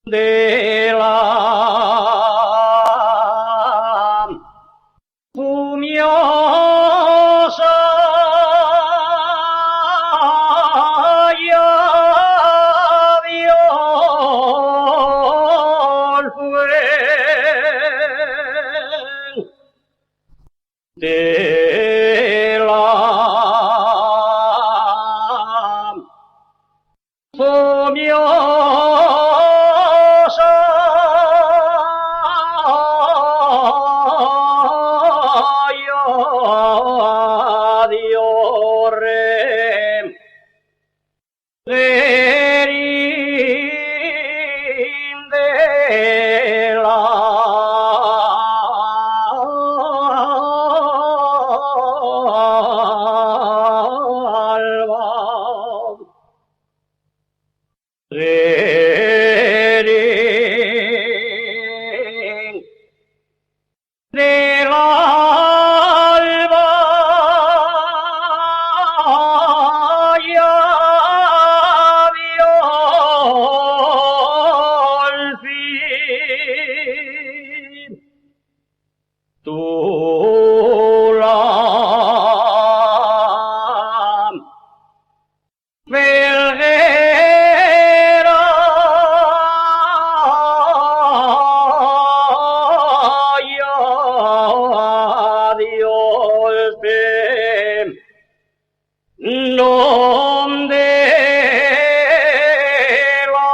de la fumiosa lluvia fue de la fumiosa lluvia de la alba. Del alba ya vio el fin. Tú la verguera ya Dios ve nombre la